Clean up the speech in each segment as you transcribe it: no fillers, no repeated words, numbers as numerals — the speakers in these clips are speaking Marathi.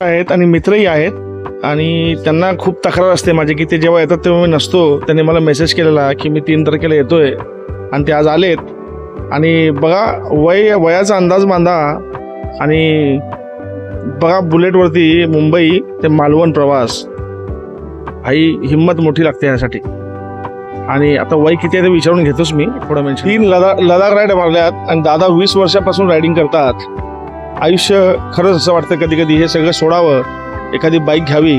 आहेत आणि मित्रही आहेत आणि त्यांना खूप तक्रार असते माझी की ते जेव्हा येतात तेव्हा मी नसतो. त्यांनी मला मेसेज केलेला की मी 3 तारखेला येतोय आणि ते आज आलेत. आणि बघा वयाचा अंदाज बांधा आणि बघा बुलेटवरती मुंबई ते मालवण प्रवास. भाई हिंमत मोठी लागते यासाठी. आणि आता वय किती आहे ते विचारून घेतोच मी थोडं मेन्शन. 3 लडाख राईड मारल्यात आणि दादा 20 वर्षापासून रायडिंग करतात. आयुष्य खरंच असं वाटतं कधी कधी हे सगळं सोडावं, एखादी बाईक घ्यावी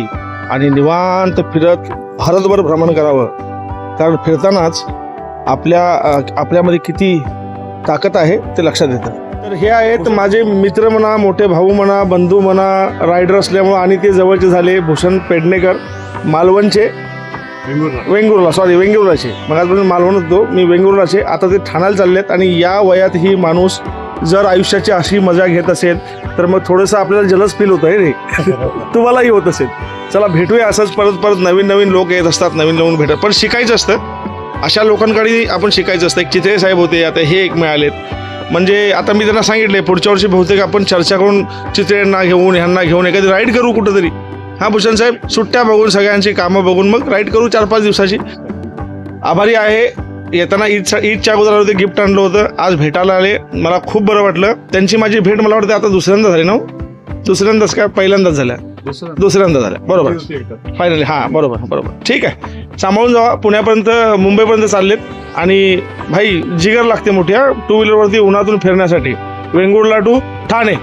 आणि निवांत फिरत भारतभर भ्रमण करावं. कारण फिरतानाच आपल्यामध्ये किती ताकद आहे ते लक्षात येतं. तर हे आहेत माझे मित्र म्हणा, मोठे भाऊ म्हणा, बंधू म्हणा, रायडर असल्यामुळं. आणि ते जवळचे झाले भूषण पेडणेकर, मालवणचे, वेंगुर्लाचे. मग आजपासून मालवण होतो मी, वेंगुर्लाचे. आता ते ठाण्याला चाललेत. आणि या वयात ही माणूस जर आयुष्याची अशी मजा घेत असेल तर मग थोडंसं आपल्याला जलस फील होत आहे रे. तुम्हालाही होत असेल. चला भेटूया असंच परत नवीन लोक येत असतात, नवीन भेटत. पण शिकायचं असतं, अशा लोकांकडे आपण शिकायचं असतं. एक चित्रे साहेब होते, आता हे एक मिळालेत. म्हणजे आता मी त्यांना सांगितले पुढच्या वर्षी बहुतेक आपण चर्चा करून चित्रेंना घेऊन ह्यांना घेऊन एखादी राईड करू कुठंतरी. हां भूषण साहेब, सुट्ट्या बघून सगळ्यांची कामं बघून मग राईड करू 4-5 दिवसाची. आभारी आहे. येताना ईदच्या अगोदर होते, गिफ्ट आणलं होतं, आज भेटायला आले, मला खूप बरं वाटलं. त्यांची माझी भेट मला वाटतं आता दुसऱ्यांदा झाली ना. दुसऱ्यांदाच काय पहिल्यांदाच झाल्या? दुसऱ्यांदा झाल्या, बरोबर. फायनली हां, बरोबर. ठीक आहे, सांभाळून जावा. पुण्यापर्यंत मुंबईपर्यंत चाललेत. आणि भाई जिगर लागते मोठी. 2 व्हीलरवरती उन्हातून फिरण्यासाठी. वेंगुर्ला टू ठाणे